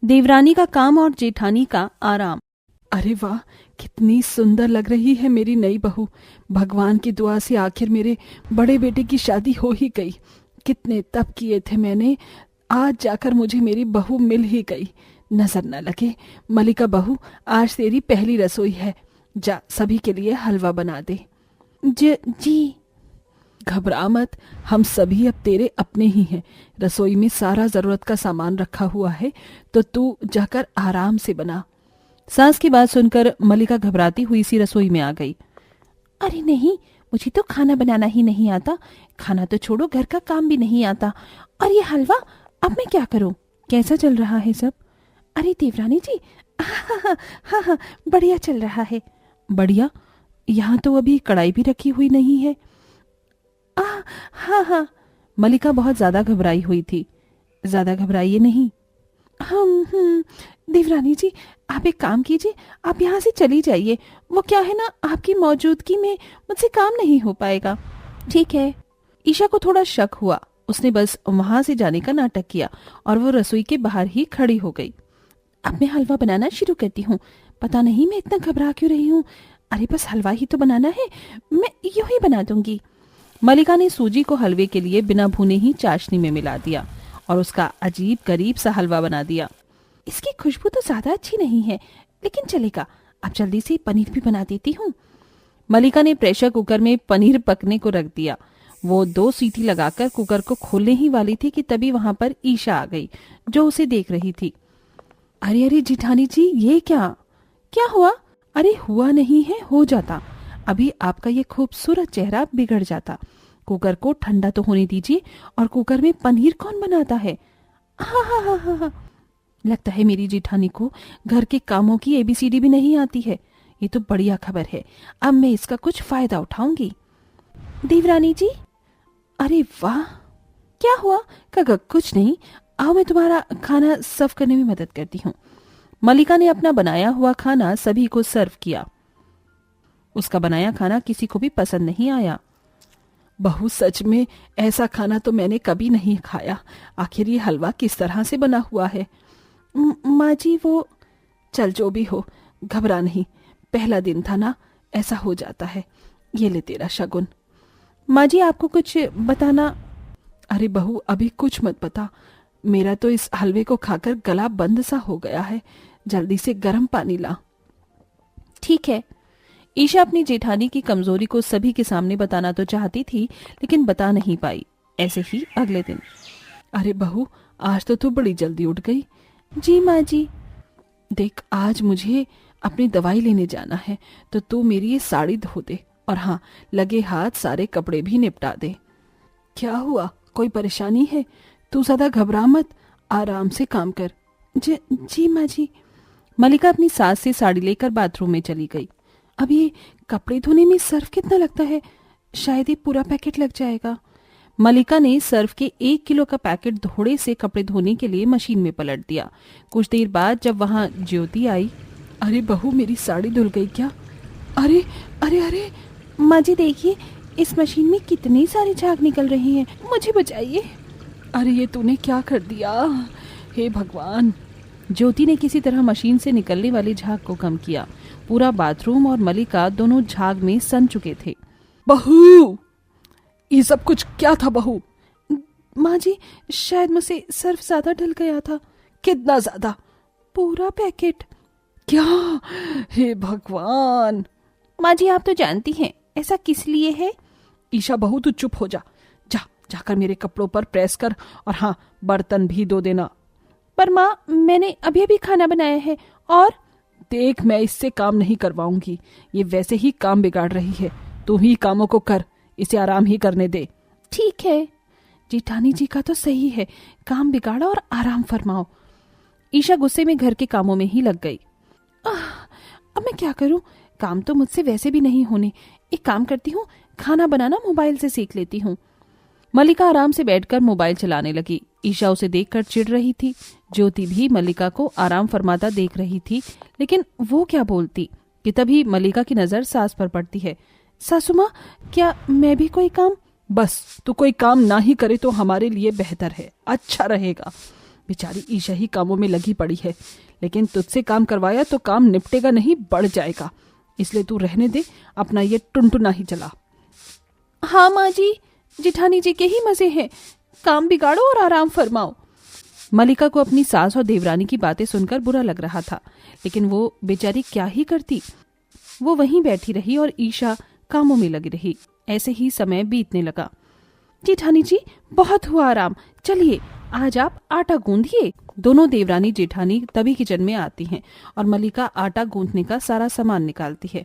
देवरानी का काम और जेठानी का आराम। अरे वाह, कितनी सुंदर लग रही है मेरी नई बहू। भगवान की दुआ से आखिर मेरे बड़े बेटे की शादी हो ही गई। कितने तप किए थे मैंने, आज जाकर मुझे मेरी बहू मिल ही गई। नजर न लगे। मलिका बहू, आज तेरी पहली रसोई है, जा सभी के लिए हलवा बना दे। जी। घबरा मत, हम सभी अब तेरे अपने ही हैं। रसोई में सारा जरूरत का सामान रखा हुआ है, तो तू जाकर आराम से बना। सास की बात सुनकर मलिका घबराती हुई सी रसोई में आ गई। अरे नहीं, मुझे तो खाना बनाना ही नहीं आता। खाना तो छोड़ो, घर का काम भी नहीं आता। और ये हलवा, अब मैं क्या करूं? कैसा चल रहा है सब? अरे देवरानी जी, हाँ, बढ़िया चल रहा है। बढ़िया? यहाँ तो अभी कढ़ाई भी रखी हुई नहीं है। हाँ। मलिका बहुत ज्यादा घबराई हुई थी। ज्यादा घबराइए नहीं। देवरानी जी, आप एक काम कीजिए, आप यहाँ से चली जाइए। वो क्या है ना, आपकी मौजूदगी में मुझसे काम नहीं हो पाएगा। ठीक है। ईशा को थोड़ा शक हुआ। उसने बस वहां से जाने का नाटक किया और वो रसोई के बाहर ही खड़ी हो गई। अब मैं हलवा बनाना शुरू करती हूँ। पता नहीं मैं इतना घबरा क्यों रही हूँ। अरे बस हलवा ही तो बनाना है, मैं यूं ही बना दूंगी। मलिका ने सूजी को हलवे के लिए बिना भुने ही चाशनी में मिला दिया और उसका अजीब गरीब सा हलवा बना दिया। इसकी खुशबू तो ज्यादा अच्छी नहीं है, लेकिन चलेगा। अब जल्दी से पनीर भी बना देती हूँ। मलिका ने प्रेशर कुकर में पनीर पकने को रख दिया। वो 2 सीटी लगाकर कुकर को खोलने ही वाली थी कि तभी वहां पर ईशा आ गई, जो उसे देख रही थी। अरे जिठानी जी, ये क्या हुआ? अरे हुआ नहीं है, हो जाता। अभी आपका ये खूबसूरत चेहरा बिगड़ जाता। कुकर को ठंडा तो होने दीजिए। और कुकर में पनीर कौन बनाता है? हाँ। लगता है मेरी जेठानी को घर के कामों की ABCD भी नहीं आती है। ये तो बढ़िया खबर है, अब मैं इसका कुछ फायदा उठाऊंगी। देवरानी जी, अरे वाह, क्या हुआ? कुछ नहीं, आओ मैं तुम्हारा खाना सर्व करने में मदद करती हूँ। मलिका ने अपना बनाया हुआ खाना सभी को सर्व किया। उसका बनाया खाना किसी को भी पसंद नहीं आया। बहू, सच में ऐसा खाना तो मैंने कभी नहीं खाया। आखिर ये हलवा किस तरह से बना हुआ है? माँ जी, वो चल जो भी हो, घबरा नहीं। पहला दिन था ना, ऐसा हो जाता है। ये ले तेरा शगुन। माँ जी, आपको कुछ बताना? अरे बहू, अभी कुछ मत बता। मेरा तो इस हलवे को खाकर गला बंद सा हो गया है। जल्दी से गर्म पानी ला। ठीक है। ईशा अपनी जेठानी की कमजोरी को सभी के सामने बताना तो चाहती थी, लेकिन बता नहीं पाई। ऐसे ही अगले दिन। अरे बहू, आज तो तू बड़ी जल्दी उठ गई। जी माँ जी। देख, आज मुझे अपनी दवाई लेने जाना है, तो तू मेरी ये साड़ी धो दे। और हाँ, लगे हाथ सारे कपड़े भी निपटा दे। क्या हुआ, कोई परेशानी है? तू ज्यादा घबरा मत, आराम से काम कर। जी माँ जी। मलिका अपनी सास से साड़ी लेकर बाथरूम में चली गई। अब ये कपड़े धोने में सर्फ कितना लगता है? शायद ये पूरा पैकेट लग जाएगा। मलिका ने सर्फ के 1 किलो का पैकेट धोड़े से कपड़े धोने के लिए मशीन में पलट दिया। कुछ देर बाद जब वहां ज्योति आई। अरे बहू, मेरी साड़ी धुल गई क्या? अरे माँ जी देखिए, इस मशीन में कितनी सारी झाग निकल रही हैं, मुझे बचाइए। अरे ये तूने क्या कर दिया? हे भगवान। ज्योति ने किसी तरह मशीन से निकलने वाली झाग को कम किया। पूरा बाथरूम और मलिका दोनों झाग में सन चुके थे। बहू, ये सब कुछ क्या था बहू? माँ जी, शायद मुझसे सर्फ ज्यादा डल गया था। कितना ज्यादा? पूरा पैकेट। क्या? हे भगवान। माँ जी, आप तो जानती हैं ऐसा किस लिए है। ईशा बहू, तू चुप हो जा। जाकर मेरे कपड़ों पर प्रेस कर, और हाँ, बर्तन भी धो देना। पर माँ, मैंने अभी अभी खाना बनाया है। और देख, मैं इससे काम नहीं करवाऊंगी। ये वैसे ही काम बिगाड़ रही है। तू ही कामों को कर, इसे आराम ही करने दे। ठीक है, जेठानी जी का तो सही है, काम बिगाड़ो और आराम फरमाओ। ईशा गुस्से में घर के कामों में ही लग गई। अब मैं क्या करूं? काम तो मुझसे वैसे भी नहीं होने। एक काम करती हूँ, खाना बनाना मोबाइल से सीख लेती हूँ। मलिका आराम से बैठकर मोबाइल चलाने लगी। ईशा उसे देखकर चिढ़ रही थी। ज्योति भी मलिका को आराम फरमाता देख रही थी, लेकिन वो क्या बोलती कि तभी मलिका की नजर सास पर पड़ती है। सासू माँ, क्या मैं भी कोई काम? बस, तू कोई काम ना ही करे तो हमारे लिए बेहतर है, अच्छा रहेगा। बेचारी ईशा ही कामों में लगी पड़ी है, लेकिन तुझसे काम करवाया तो काम निपटेगा नहीं, बढ़ जाएगा। इसलिए तू रहने दे, अपना ये टुनटुना ही चला। हाँ माँ जी, जेठानी जी के ही मजे हैं, काम बिगाड़ो और आराम फरमाओ। मलिका को अपनी सास और देवरानी की बातें सुनकर बुरा लग रहा था, लेकिन वो बेचारी क्या ही करती। वो वहीं बैठी रही और ईशा कामों में लगी रही। ऐसे ही समय बीतने लगा। जेठानी जी, बहुत हुआ आराम, चलिए आज आप आटा गूंदिए। दोनों देवरानी जेठानी तभी किचन में आती हैं और मलिका आटा गूंदने का सारा सामान निकालती है।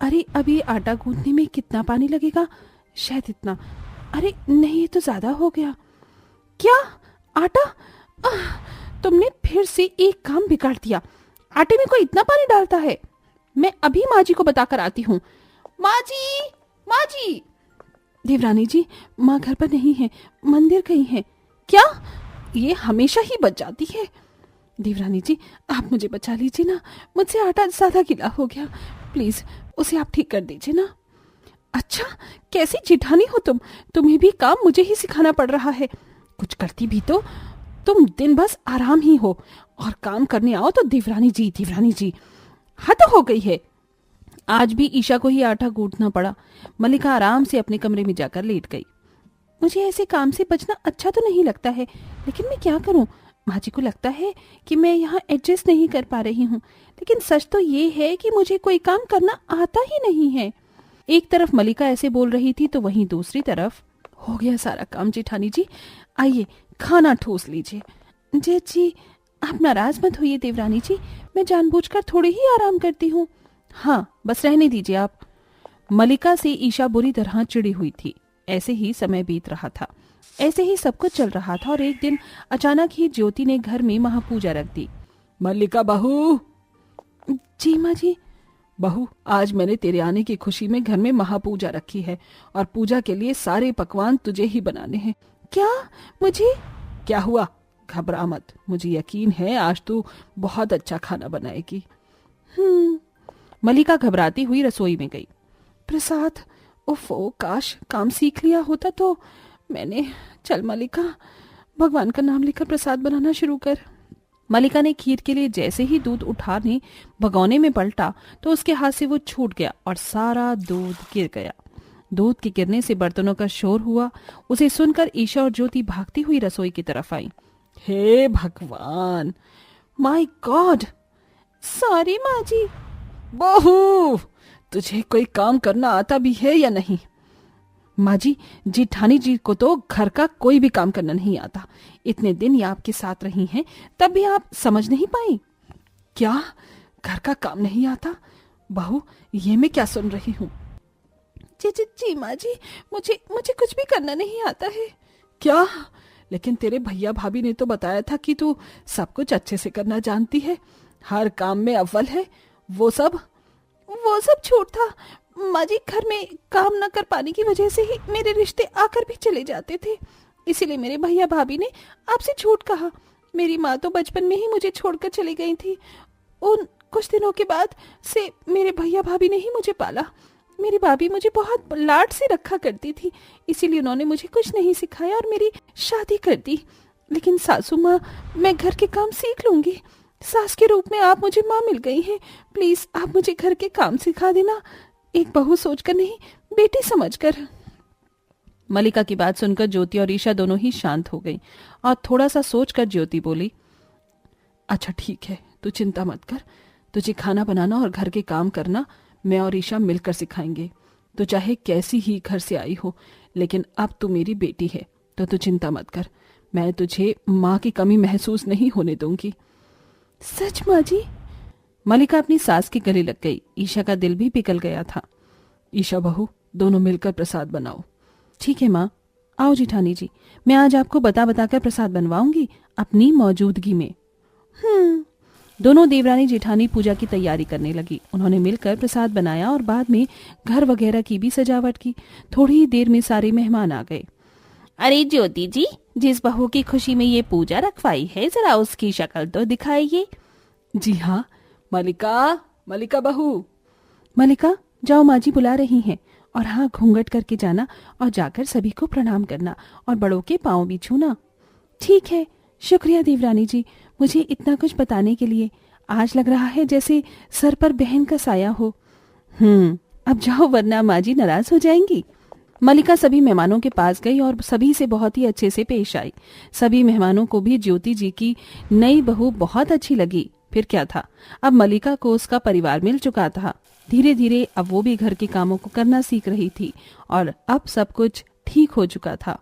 अरे अभी आटा गूंदने में कितना पानी लगेगा? शायद इतना। अरे नहीं, ये तो ज्यादा हो गया। क्या आटा? तुमने फिर से एक काम बिगाड़ दिया। आटे में कोई इतना पानी डालता है? मैं अभी माँ जी को बताकर आती हूँ। माँ जी, माँ जी। देवरानी जी, माँ घर पर नहीं है, मंदिर गई है। क्या? ये हमेशा ही बच जाती है। देवरानी जी, आप मुझे बचा लीजिए ना, मुझसे आटा ज्यादा गीला हो गया, प्लीज उसे आप ठीक कर दीजिए ना। अच्छा, कैसी जेठानी हो तुम? तुम्हें भी काम मुझे ही सिखाना पड़ रहा है। कुछ करती भी तो तुम दिन बस आराम ही हो, और काम करने आओ तो देवरानी जी, देवरानी जी। हद हो गई है। आज भी ईशा को ही आटा गूंथना पड़ा। मलिका आराम से अपने कमरे में जाकर लेट गई। मुझे ऐसे काम से बचना अच्छा तो नहीं लगता है, लेकिन मैं क्या करूं? माँ जी को लगता है कि मैं यहाँ एडजस्ट नहीं कर पा रही हूँ, लेकिन सच तो ये है कि मुझे कोई काम करना आता ही नहीं है। एक तरफ मलिका ऐसे बोल रही थी तो वहीं दूसरी तरफ, हो गया सारा काम जेठानी जी, आइए खाना ठूस लीजिए। जी, आप नाराज मत होइए देवरानी जी, मैं जानबूझकर थोड़ी ही आराम करती हूँ। हाँ, बस रहने दीजिए आप। मलिका से ईशा बुरी तरह चिड़ी हुई थी। ऐसे ही समय बीत रहा था, ऐसे ही सब कुछ चल रहा था और एक दिन अचानक ही ज्योति ने घर में महापूजा रख दी। मल्लिका बहू। जी माँ जी। बहू, आज मैंने तेरे आने की खुशी में घर में महापूजा रखी है और पूजा के लिए सारे पकवान तुझे ही बनाने हैं। क्या? मुझे? क्या हुआ? घबरा मत, मुझे यकीन है आज तू बहुत अच्छा खाना बनाएगी। मलिका घबराती हुई रसोई में गई। प्रसाद, ओफो, काश काम सीख लिया होता तो मैंने। चल मलिका, भगवान का नाम लेकर प्रसाद बनाना शुरू कर। मलिका ने खीर के लिए जैसे ही दूध उठाने भगोने में पलटा तो उसके हाथ से वो छूट गया और सारा दूध गिर गया। दूध के गिरने से बर्तनों का शोर हुआ। उसे सुनकर ईशा और ज्योति भागती हुई रसोई की तरफ आई। हे भगवान, माय गॉड। सॉरी माँ जी। बहू, तुझे कोई काम करना आता भी है या नहीं? माँ जी, जेठानी जी को तो घर का कोई भी काम करना नहीं आता। इतने दिन ये आपके साथ रही हैं, तब भी आप समझ नहीं पाई? क्या घर का काम नहीं आता? बहू, ये मैं क्या सुन रही हूँ? जी माँ जी, मुझे कुछ भी करना नहीं आता है। क्या? लेकिन तेरे भैया भाभी ने तो बताया था कि तू सब कुछ अच्छे से करना जानती है, हर काम में अव्वल है। वो सब छूट था माँ जी। घर में काम न कर पाने की वजह से ही मेरे रिश्ते आकर भी चले जाते थे, इसीलिए मेरे भैया भाभी ने आपसे छूट कहा। मेरी माँ तो बचपन में ही मुझे छोड़कर चली गई थी। उन कुछ दिनों के बाद से मेरे भैया भाभी ने ही मुझे पाला। मेरी भाभी मुझे बहुत लाड से रखा करती थी, इसीलिए उन्होंने मुझे कुछ नहीं सिखाया और मेरी शादी कर दी। लेकिन सासू माँ, मैं घर के काम सीख लूंगी। सास के रूप में आप मुझे माँ मिल गई हैं, प्लीज आप मुझे घर के काम सिखा देना, एक बहू सोचकर नहीं, बेटी समझकर। मलिका की बात सुनकर ज्योति और ईशा दोनों ही शांत हो गई और थोड़ा सा सोचकर ज्योति बोली, अच्छा ठीक है, तू चिंता मत कर, तुझे खाना बनाना और घर के काम करना मैं और ईशा मिलकर सिखाएंगे। तो चाहे कैसी ही घर से आई हो, लेकिन अब तू मेरी बेटी है, तो तू चिंता मत कर, मैं तुझे माँ की कमी महसूस नहीं होने दूंगी। सच माँ जी? मलिका अपनी सास के गले लग गई। ईशा का दिल भी पिघल गया था। ईशा बहू, दोनों मिलकर प्रसाद बनाओ। ठीक है माँ। आओ जेठानी जी, मैं आज आपको बताकर प्रसाद बनवाऊंगी अपनी मौजूदगी में। दोनों देवरानी जेठानी पूजा की तैयारी करने लगी। उन्होंने मिलकर प्रसाद बनाया और बाद में घर वगैरह की भी सजावट की। थोड़ी ही देर में सारे मेहमान आ गए। अरे ज्योति जी, जिस बहू की खुशी में ये पूजा रखवाई है, जरा उसकी शक्ल तो दिखाइए। जी हाँ मलिका बहू। मलिका, जाओ, माँ जी बुला रही हैं। और हाँ, घूंघट करके जाना और जाकर सभी को प्रणाम करना और बड़ों के पांव भी छूना। ठीक है, शुक्रिया देवरानी जी, मुझे इतना कुछ बताने के लिए। आज लग रहा है जैसे सर पर बहन का साया हो। अब जाओ वरना माँ जी नाराज हो जाएंगी। मलिका सभी मेहमानों के पास गई और सभी से बहुत ही अच्छे से पेश आई। सभी मेहमानों को भी ज्योति जी की नई बहू बहुत अच्छी लगी। फिर क्या था, अब मलिका को उसका परिवार मिल चुका था। धीरे धीरे अब वो भी घर के कामों को करना सीख रही थी और अब सब कुछ ठीक हो चुका था।